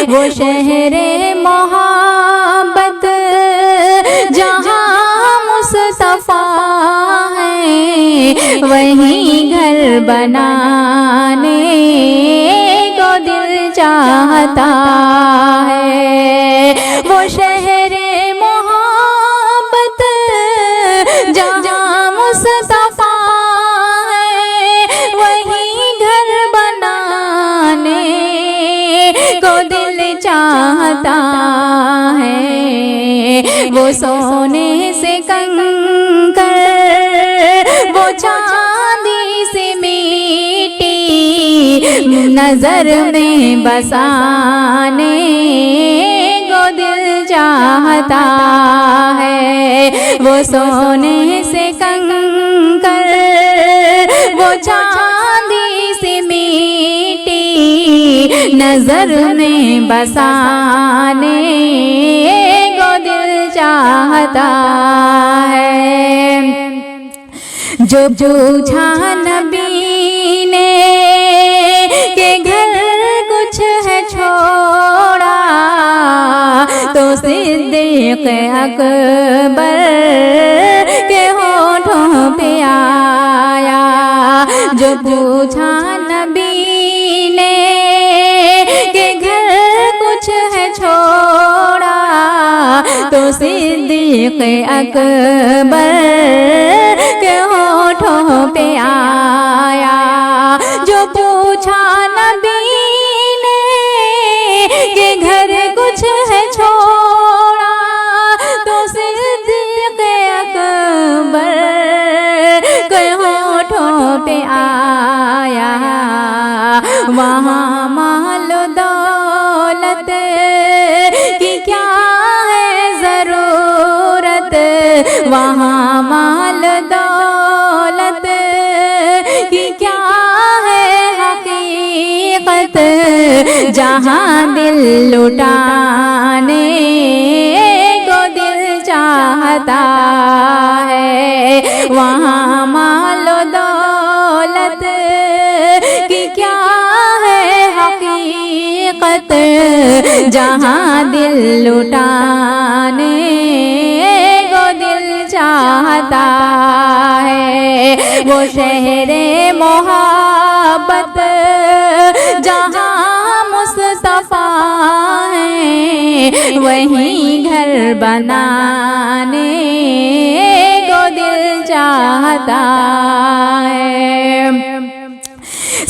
وہ شہر محبت جہاں مصطفیٰ ہے، وہیں گھر بنانے کو دل چاہتا ہے۔ وہ شہر محبت جہاں مصطفیٰ ہے، وہیں گھر بنانے کو دل چاہتا ہے۔ وہ سونے سے کنکر، وہ چاندی سے میٹی نظر میں بسانے کو دل چاہتا ہے۔ وہ سونے سے کنکر، وہ چاندی سے میٹی نظر میں بسانے کو دل چاہتا ہے۔ جو پوچھا نبی نے کہ گھر کچھ ہے چھوڑا، تو صدیق اکبر کے ہونٹوں پہ آیا۔ جو پوچھا نبی نے کہ گھر کچھ ہے چھوڑا، تو صدیق اکبر کے ہونٹوں پہ آیا۔ جو پوچھا نبی نے کہ گھر کچھ ہے چھوڑا، تو صدیق اکبر کے ہونٹوں پہ آیا۔ وہاں مال و دولت کی کیا ہے ضرورت، وہاں مال دولت کی کیا ہے حقیقت، جہاں دل لٹانے کو دل چاہتا ہے۔ وہاں مال و دولت کی کیا ہے حقیقت، جہاں دل لٹانے کو دل چاہتا ہے۔ وہ شہر محبت جہاں مصطفیٰ ہے، وہیں گھر بنانے کو دل چاہتا ہے۔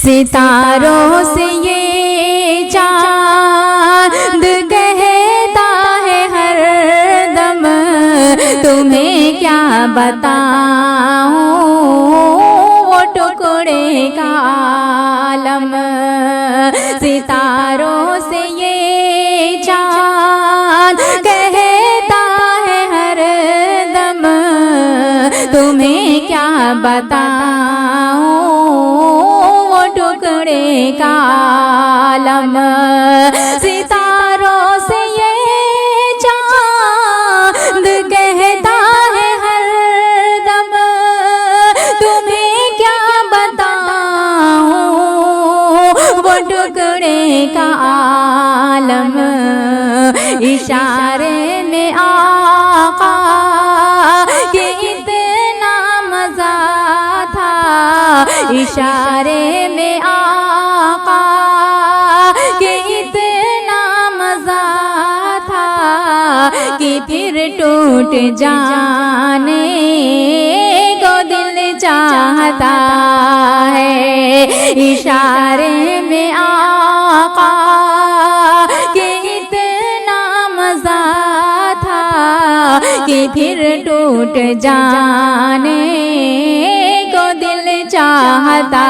ستاروں سے یہ چاند کہتا ہے ہر دم، تمہیں کیا بتاؤں وہ ٹکڑے کا عالم۔ ستاروں سے یہ چاند کہتا ہے ہر دم، تمہیں کیا بتاؤں وہ ٹکڑے کا عالم۔ ستاروں سے یہ چاند کہتا ہے ہر دم، تمہیں کیا بتاؤں وہ ٹکڑے کا عالم۔ اشارے میں آقا کہ اتنا مزہ تھا، اشارے میں آقا کہ اتنا مزہ تھا، کہ پھر ٹوٹ جانے کو دل چاہتا ہے۔ اشارے میں آقا کہ اتنا مزہ تھا، کہ پھر ٹوٹ جانے کو دل چاہتا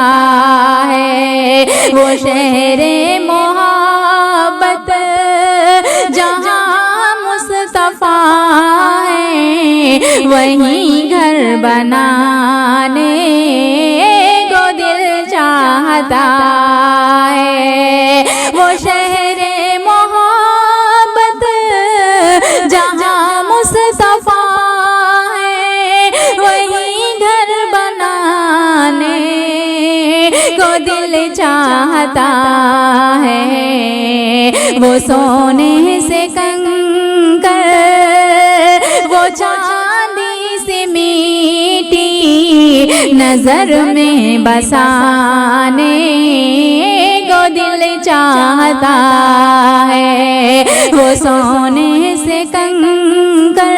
ہے۔ وہ شہر محبت جہاں مصطفیٰ ہے، وہیں گھر بنانے کو دل چاہتا ہے۔ وہ شہر محبت جہاں مصطفیٰ ہے، وہیں گھر بنانے کو دل چاہتا ہے۔ وہ سونے سے کنکر، وہ چاندی سے میٹی نظر میں بسانے کو دل چاہتا ہے۔ وہ سونے سے کنکر،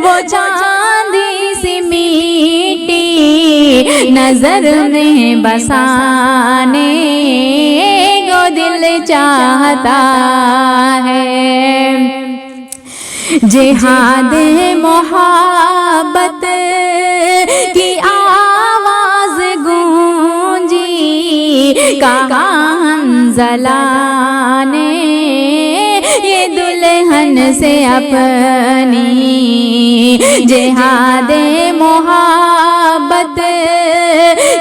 وہ چاندی سے میٹی نظر میں بسانے کو دل چاہتا ہے۔ جہاد محبت کی آواز گونجی، کہا حنظلہ نے یہ دلہن سے اپنی، جہاد محبت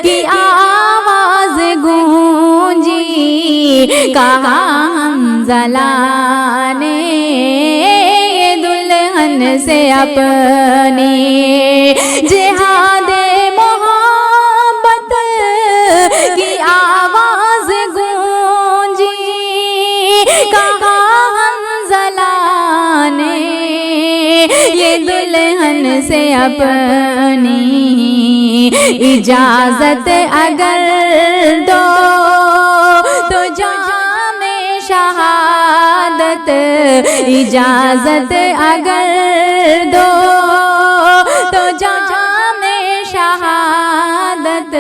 کی آواز گونجی، کہا حنظلہ نے یہ دلہن سے اپنی، جہاد محبت کی آواز گونجی، کہا حنظلہ نے یہ دلہن سے اپنی، اجازت اگر دو تو جام شہادت، اجازت اگر دو تو جام شہادت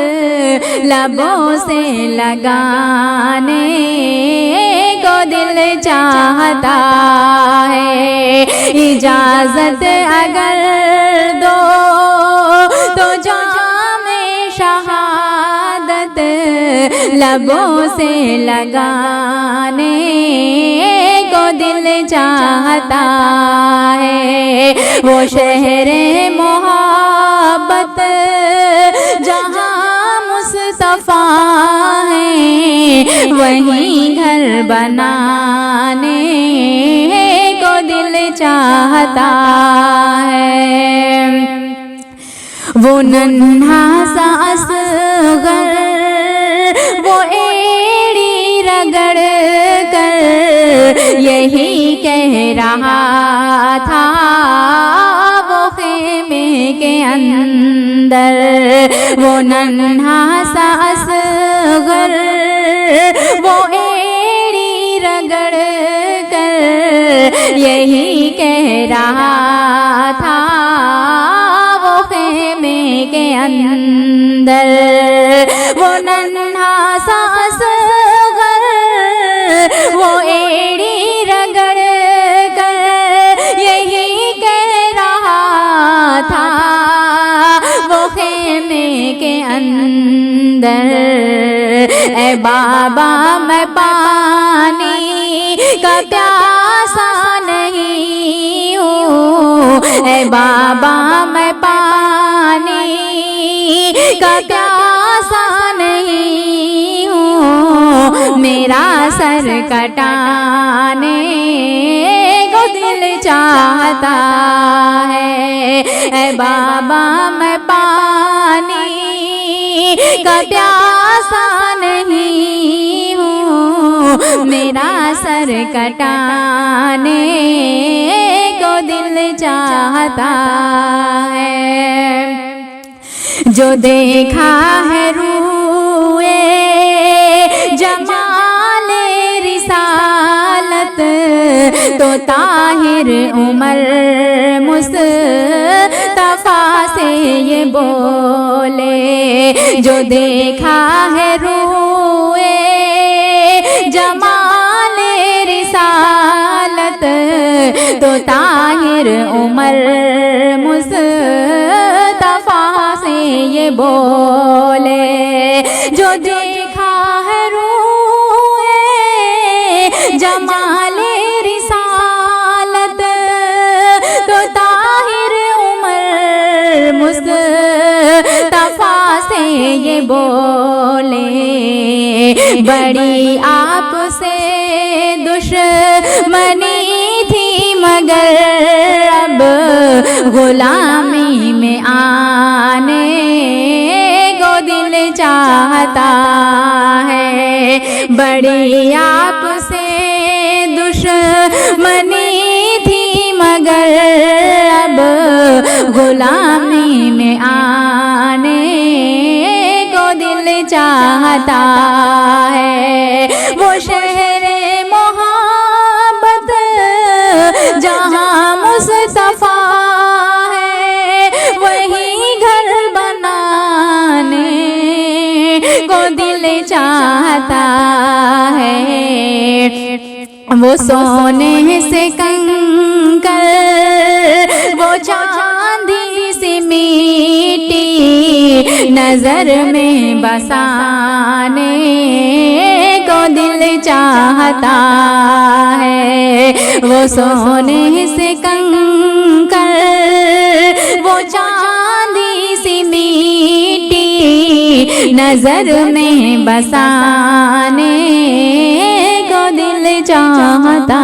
لبوں سے لگانے کو دل چاہتا ہے۔ اجازت اگر دو تو جام شہادت لبوں سے لگانے کو دل چاہتا ہے۔ وہ شہر محبت جہاں مصطفیٰ ہے، وہیں گھر بنانے کو دل چاہتا ہے۔ وہ ننھا سا اصغر، وہ ایڑی رگڑ کر یہی کہہ رہا تھا وہ خیمے کے اندر، وہ ننھا سا اصغر، وہ ایڑی رگڑ کر یہی کہہ رہا تھا وہ خیمے کے اندر، وہ ننھا سا اصغر، وہ ایڑی رگڑ کر یہی کہہ رہا تھا وہ خیمے کے اندر، اے بابا میں پانی کا پیاسا نہیں ہوں، اے بابا میں پانی کا پیاسا نہیں ہوں، میرا سر کٹانے کو دل چاہتا ہے۔ اے بابا میں پانی کا پیاسا نہیں ہوں، میرا سر کٹانے کو دل چاہتا ہے۔ جو دیکھا ہے روئے جمال رسالت، تو طاہر عمر مصطفیٰ سے یہ بولے، جو دیکھا ہے روئے جمال رسالت، تو طاہر عمر مصطفیٰ سے یہ بولے، جو دیکھا ہے روئے جمال رسالت، تو طاہر عمر مصطفیٰ سے یہ بولے، بڑی آپ سے دشمنی تھی مگر اب غلامی میں آنے کو دل چاہتا ہے، بڑی آپ سے بنی تھی مگر اب غلامی میں آنے کو دل چاہتا ہے، وہ شہر محبت جہاں مصطفیٰ ہے، وہی گھر بنانے کو دل چاہتا ہے، وہ سونے سے کنکر وہ چاندی سے میٹی نظر میں بسانے کو دل چاہتا ہے، وہ سونے سے کنکر وہ چاندی سے میٹی نظر میں بسانے کو دل چاہتا